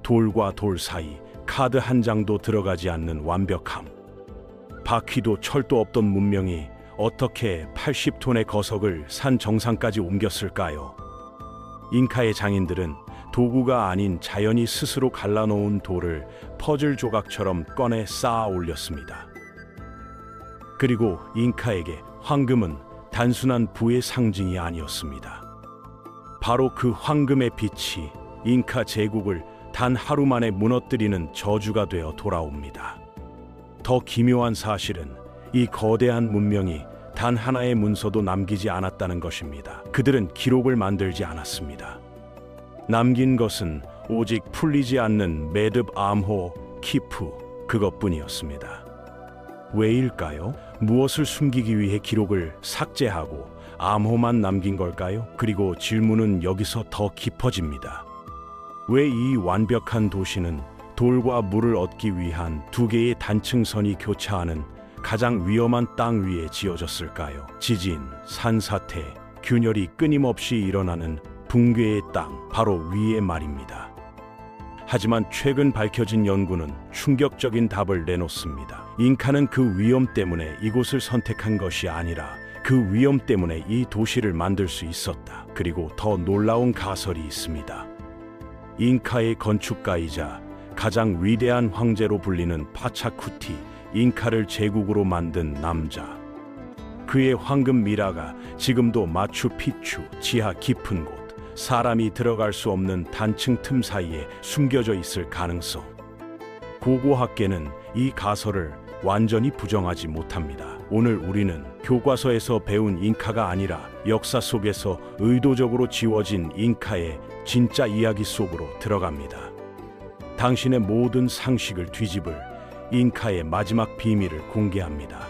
돌과 돌 사이 카드 한 장도 들어가지 않는 완벽함. 바퀴도 철도 없던 문명이 어떻게 80톤의 거석을 산 정상까지 옮겼을까요? 잉카의 장인들은 도구가 아닌 자연이 스스로 갈라놓은 돌을 퍼즐 조각처럼 꺼내 쌓아 올렸습니다. 그리고 잉카에게 황금은 단순한 부의 상징이 아니었습니다. 바로 그 황금의 빛이 잉카 제국을 단 하루 만에 무너뜨리는 저주가 되어 돌아옵니다. 더 기묘한 사실은 이 거대한 문명이 단 하나의 문서도 남기지 않았다는 것입니다. 그들은 기록을 만들지 않았습니다. 남긴 것은 오직 풀리지 않는 매듭 암호 키프 그것뿐이었습니다. 왜일까요? 무엇을 숨기기 위해 기록을 삭제하고 암호만 남긴 걸까요? 그리고 질문은 여기서 더 깊어집니다. 왜 이 완벽한 도시는 돌과 물을 얻기 위한 두 개의 단층선이 교차하는 가장 위험한 땅 위에 지어졌을까요? 지진, 산사태, 균열이 끊임없이 일어나는 붕괴의 땅, 바로 위에 말입니다. 하지만 최근 밝혀진 연구는 충격적인 답을 내놓습니다. 잉카는 그 위험 때문에 이곳을 선택한 것이 아니라 그 위험 때문에 이 도시를 만들 수 있었다. 그리고 더 놀라운 가설이 있습니다. 잉카의 건축가이자 가장 위대한 황제로 불리는 파차쿠티, 잉카를 제국으로 만든 남자. 그의 황금 미라가 지금도 마추픽추 지하 깊은 곳, 사람이 들어갈 수 없는 단층 틈 사이에 숨겨져 있을 가능성. 고고학계는 이 가설을 완전히 부정하지 못합니다. 오늘 우리는 교과서에서 배운 잉카가 아니라 역사 속에서 의도적으로 지워진 잉카의 진짜 이야기 속으로 들어갑니다. 당신의 모든 상식을 뒤집을 잉카의 마지막 비밀을 공개합니다.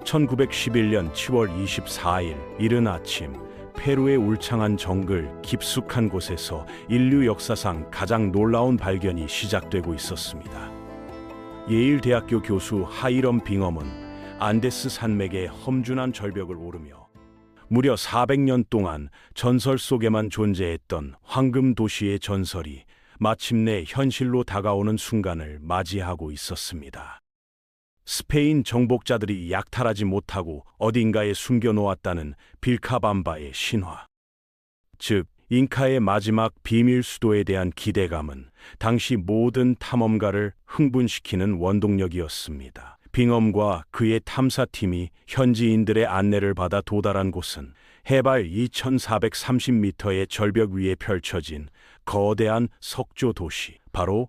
1911년 7월 24일 이른 아침, 페루의 울창한 정글 깊숙한 곳에서 인류 역사상 가장 놀라운 발견이 시작되고 있었습니다. 예일대학교 교수 하이럼 빙엄은 안데스 산맥의 험준한 절벽을 오르며 무려 400년 동안 전설 속에만 존재했던 황금 도시의 전설이 마침내 현실로 다가오는 순간을 맞이하고 있었습니다. 스페인 정복자들이 약탈하지 못하고 어딘가에 숨겨놓았다는 빌카밤바의 신화. 즉, 잉카의 마지막 비밀 수도에 대한 기대감은 당시 모든 탐험가를 흥분시키는 원동력이었습니다. 빙엄과 그의 탐사팀이 현지인들의 안내를 받아 도달한 곳은 해발 2430m의 절벽 위에 펼쳐진 거대한 석조 도시, 바로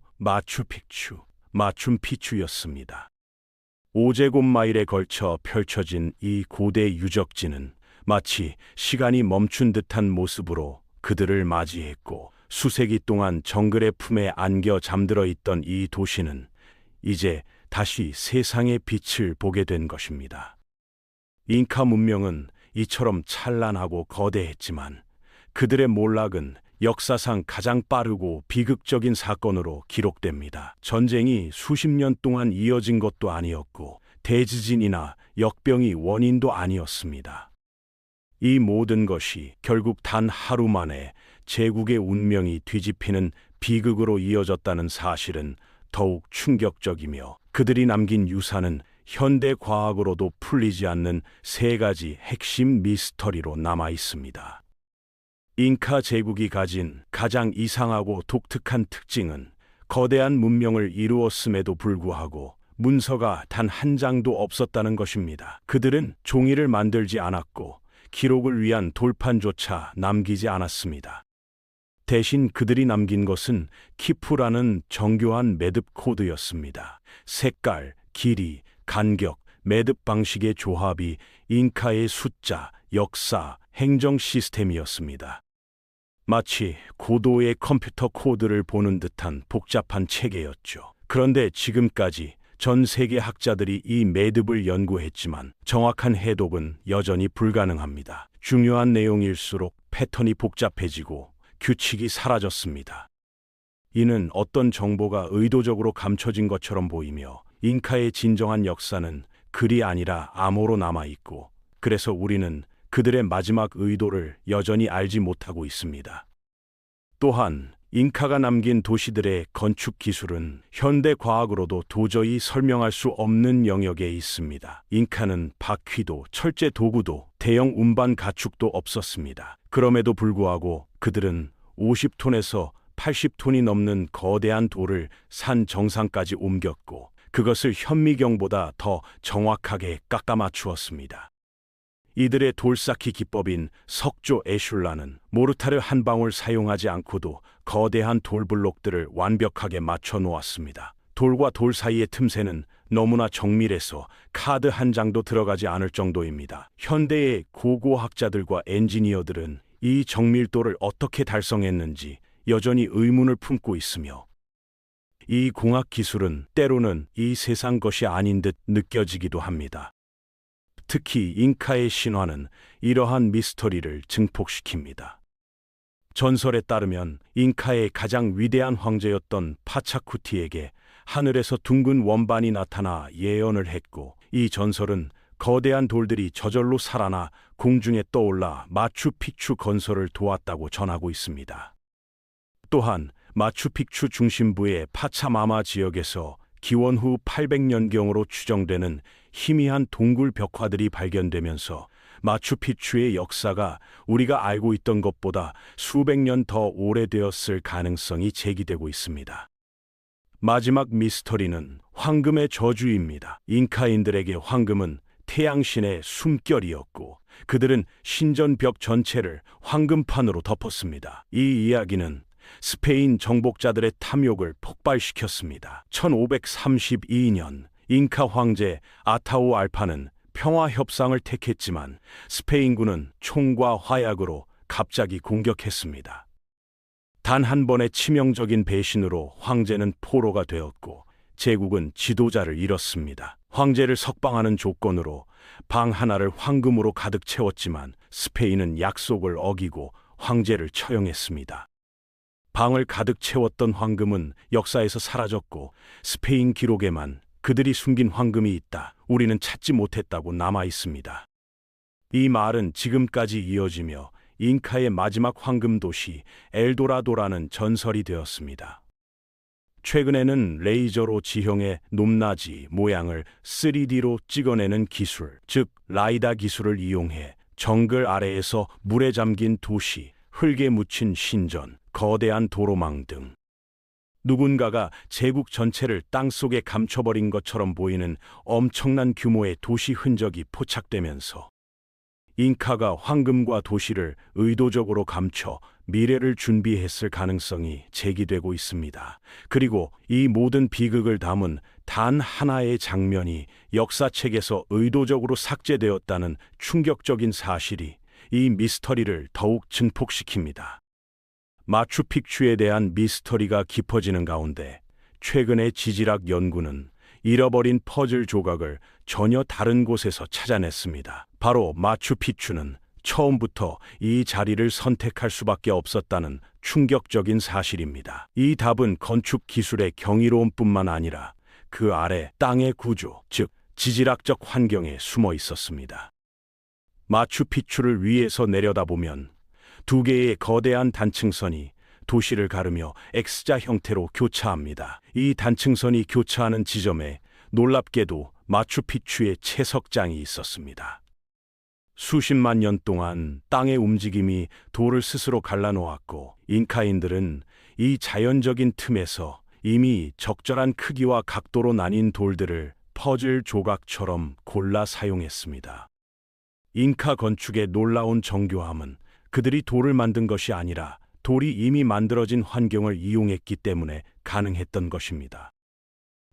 마춤픽추였습니다. 5제곱마일에 걸쳐 펼쳐진 이 고대 유적지는 마치 시간이 멈춘 듯한 모습으로 그들을 맞이했고, 수세기 동안 정글의 품에 안겨 잠들어 있던 이 도시는 이제 다시 세상의 빛을 보게 된 것입니다. 잉카 문명은 이처럼 찬란하고 거대했지만 그들의 몰락은 역사상 가장 빠르고 비극적인 사건으로 기록됩니다. 전쟁이 수십 년 동안 이어진 것도 아니었고 대지진이나 역병이 원인도 아니었습니다. 이 모든 것이 결국 단 하루 만에 제국의 운명이 뒤집히는 비극으로 이어졌다는 사실은 더욱 충격적이며, 그들이 남긴 유산은 현대 과학으로도 풀리지 않는 세 가지 핵심 미스터리로 남아 있습니다. 잉카 제국이 가진 가장 이상하고 독특한 특징은 거대한 문명을 이루었음에도 불구하고 문서가 단 한 장도 없었다는 것입니다. 그들은 종이를 만들지 않았고 기록을 위한 돌판조차 남기지 않았습니다. 대신 그들이 남긴 것은 키프라는 정교한 매듭 코드였습니다. 색깔, 길이, 간격, 매듭 방식의 조합이 잉카의 숫자, 역사, 행정 시스템이었습니다. 마치 고도의 컴퓨터 코드를 보는 듯한 복잡한 체계였죠. 그런데 지금까지 전 세계 학자들이 이 매듭을 연구했지만 정확한 해독은 여전히 불가능합니다. 중요한 내용일수록 패턴이 복잡해지고 규칙이 사라졌습니다. 이는 어떤 정보가 의도적으로 감춰진 것처럼 보이며, 잉카의 진정한 역사는 글이 아니라 암호로 남아있고, 그래서 우리는 그들의 마지막 의도를 여전히 알지 못하고 있습니다. 또한 잉카가 남긴 도시들의 건축 기술은 현대 과학으로도 도저히 설명할 수 없는 영역에 있습니다. 잉카는 바퀴도 철제 도구도 대형 운반 가축도 없었습니다. 그럼에도 불구하고 그들은 50톤에서 80톤이 넘는 거대한 돌을 산 정상까지 옮겼고 그것을 현미경보다 더 정확하게 깎아 맞추었습니다. 이들의 돌쌓기 기법인 석조 에슐라는 모르타르 한 방울 사용하지 않고도 거대한 돌블록들을 완벽하게 맞춰 놓았습니다. 돌과 돌 사이의 틈새는 너무나 정밀해서 카드 한 장도 들어가지 않을 정도입니다. 현대의 고고학자들과 엔지니어들은 이 정밀도를 어떻게 달성했는지 여전히 의문을 품고 있으며 이 공학 기술은 때로는 이 세상 것이 아닌 듯 느껴지기도 합니다. 특히 잉카의 신화는 이러한 미스터리를 증폭시킵니다. 전설에 따르면 잉카의 가장 위대한 황제였던 파차쿠티에게 하늘에서 둥근 원반이 나타나 예언을 했고 이 전설은 거대한 돌들이 저절로 살아나 공중에 떠올라 마추픽추 건설을 도왔다고 전하고 있습니다. 또한 마추픽추 중심부의 파차마마 지역에서 기원 후 800년경으로 추정되는 희미한 동굴 벽화들이 발견되면서 마추픽추의 역사가 우리가 알고 있던 것보다 수백 년 더 오래되었을 가능성이 제기되고 있습니다. 마지막 미스터리는 황금의 저주입니다. 잉카인들에게 황금은 태양신의 숨결이었고 그들은 신전벽 전체를 황금판으로 덮었습니다. 이 이야기는 스페인 정복자들의 탐욕을 폭발시켰습니다. 1532년 잉카 황제 아타우 알파는 평화 협상을 택했지만 스페인군은 총과 화약으로 갑자기 공격했습니다. 단 한 번의 치명적인 배신으로 황제는 포로가 되었고 제국은 지도자를 잃었습니다. 황제를 석방하는 조건으로 방 하나를 황금으로 가득 채웠지만 스페인은 약속을 어기고 황제를 처형했습니다. 방을 가득 채웠던 황금은 역사에서 사라졌고 스페인 기록에만 그들이 숨긴 황금이 있다, 우리는 찾지 못했다고 남아 있습니다. 이 말은 지금까지 이어지며 잉카의 마지막 황금 도시 엘도라도라는 전설이 되었습니다. 최근에는 레이저로 지형의 높낮이 모양을 3D로 찍어내는 기술, 즉 라이다 기술을 이용해 정글 아래에서 물에 잠긴 도시, 흙에 묻힌 신전, 거대한 도로망 등 누군가가 제국 전체를 땅속에 감춰버린 것처럼 보이는 엄청난 규모의 도시 흔적이 포착되면서 잉카가 황금과 도시를 의도적으로 감춰 미래를 준비했을 가능성이 제기되고 있습니다. 그리고 이 모든 비극을 담은 단 하나의 장면이 역사책에서 의도적으로 삭제되었다는 충격적인 사실이 이 미스터리를 더욱 증폭시킵니다. 마추픽추에 대한 미스터리가 깊어지는 가운데 최근의 지질학 연구는 잃어버린 퍼즐 조각을 전혀 다른 곳에서 찾아냈습니다. 바로 마추픽추는 처음부터 이 자리를 선택할 수밖에 없었다는 충격적인 사실입니다. 이 답은 건축 기술의 경이로움뿐만 아니라 그 아래 땅의 구조, 즉 지질학적 환경에 숨어 있었습니다. 마추픽추를 위에서 내려다보면 두 개의 거대한 단층선이 도시를 가르며 X자 형태로 교차합니다. 이 단층선이 교차하는 지점에 놀랍게도 마추픽추의 채석장이 있었습니다. 수십만 년 동안 땅의 움직임이 돌을 스스로 갈라놓았고 잉카인들은 이 자연적인 틈에서 이미 적절한 크기와 각도로 나뉜 돌들을 퍼즐 조각처럼 골라 사용했습니다. 잉카 건축의 놀라운 정교함은 그들이 돌을 만든 것이 아니라 돌이 이미 만들어진 환경을 이용했기 때문에 가능했던 것입니다.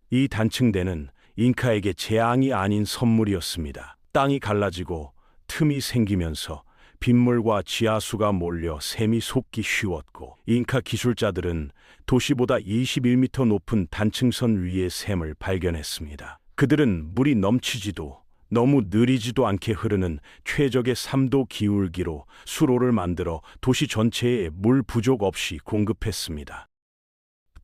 이 단층대는 잉카에게 재앙이 아닌 선물이었습니다. 땅이 갈라지고 틈이 생기면서 빗물과 지하수가 몰려 샘이 솟기 쉬웠고 잉카 기술자들은 도시보다 21m 높은 단층선 위의 샘을 발견했습니다. 그들은 물이 넘치지도 너무 느리지도 않게 흐르는 최적의 3도 기울기로 수로를 만들어 도시 전체에 물 부족 없이 공급했습니다.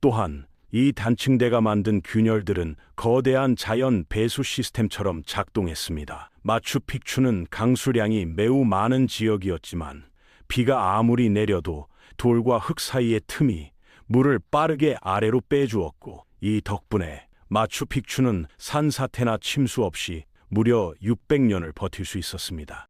또한 이 단층대가 만든 균열들은 거대한 자연 배수 시스템처럼 작동했습니다. 마추픽추는 강수량이 매우 많은 지역이었지만 비가 아무리 내려도 돌과 흙 사이의 틈이 물을 빠르게 아래로 빼주었고, 이 덕분에 마추픽추는 산사태나 침수 없이 무려 600년을 버틸 수 있었습니다.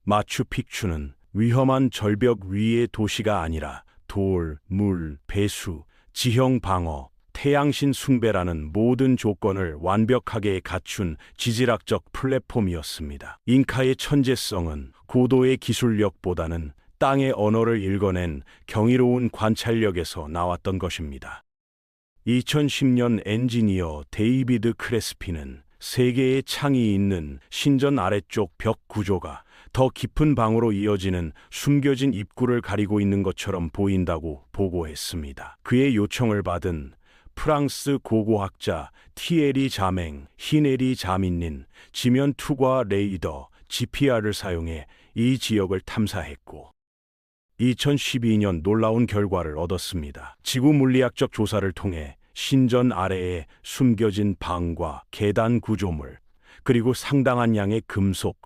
마추픽추는 위험한 절벽 위의 도시가 아니라 돌, 물, 배수, 지형 방어, 태양신 숭배라는 모든 조건을 완벽하게 갖춘 지질학적 플랫폼이었습니다. 잉카의 천재성은 고도의 기술력보다는 땅의 언어를 읽어낸 경이로운 관찰력에서 나왔던 것입니다. 2010년 엔지니어 데이비드 크레스피는 세개의 창이 있는 신전 아래쪽 벽 구조가 더 깊은 방으로 이어지는 숨겨진 입구를 가리고 있는 것처럼 보인다고 보고했습니다. 그의 요청을 받은 프랑스 고고학자 티에리 자맹, 히네리 자민린, 지면 투과 레이더 GPR을 사용해 이 지역을 탐사했고 2012년 놀라운 결과를 얻었습니다. 지구 물리학적 조사를 통해 신전 아래에 숨겨진 방과 계단 구조물, 그리고 상당한 양의 금속,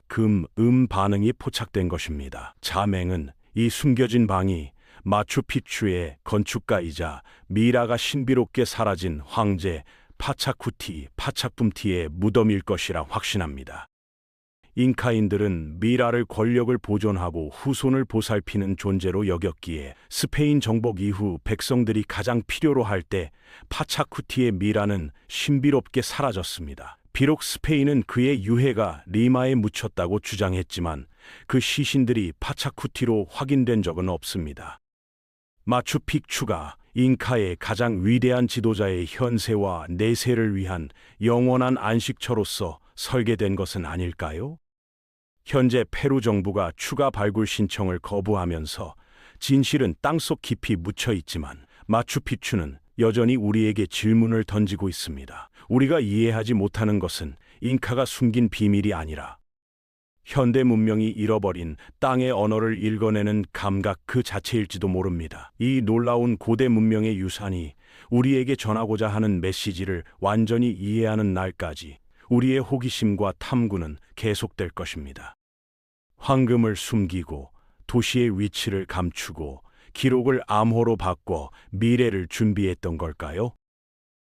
반응이 포착된 것입니다. 자맹은 이 숨겨진 방이 마추픽추의 건축가이자 미라가 신비롭게 사라진 황제 파차쿰티의 무덤일 것이라 확신합니다. 잉카인들은 미라를 권력을 보존하고 후손을 보살피는 존재로 여겼기에 스페인 정복 이후 백성들이 가장 필요로 할 때 파차쿠티의 미라는 신비롭게 사라졌습니다. 비록 스페인은 그의 유해가 리마에 묻혔다고 주장했지만 그 시신들이 파차쿠티로 확인된 적은 없습니다. 마추픽추가 잉카의 가장 위대한 지도자의 현세와 내세를 위한 영원한 안식처로서 설계된 것은 아닐까요? 현재 페루 정부가 추가 발굴 신청을 거부하면서 진실은 땅속 깊이 묻혀 있지만 마추픽추는 여전히 우리에게 질문을 던지고 있습니다. 우리가 이해하지 못하는 것은 잉카가 숨긴 비밀이 아니라 현대 문명이 잃어버린 땅의 언어를 읽어내는 감각 그 자체일지도 모릅니다. 이 놀라운 고대 문명의 유산이 우리에게 전하고자 하는 메시지를 완전히 이해하는 날까지 우리의 호기심과 탐구는 계속될 것입니다. 황금을 숨기고 도시의 위치를 감추고 기록을 암호로 바꿔 미래를 준비했던 걸까요?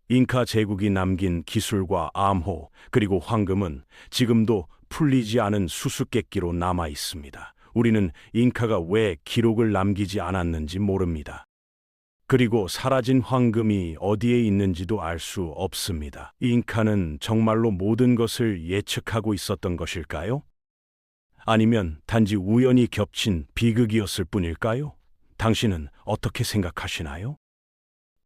잉카 제국이 남긴 기술과 암호 그리고 황금은 지금도 풀리지 않은 수수께끼로 남아 있습니다. 우리는 잉카가 왜 기록을 남기지 않았는지 모릅니다. 그리고 사라진 황금이 어디에 있는지도 알 수 없습니다. 잉카는 정말로 모든 것을 예측하고 있었던 것일까요? 아니면 단지 우연히 겹친 비극이었을 뿐일까요? 당신은 어떻게 생각하시나요?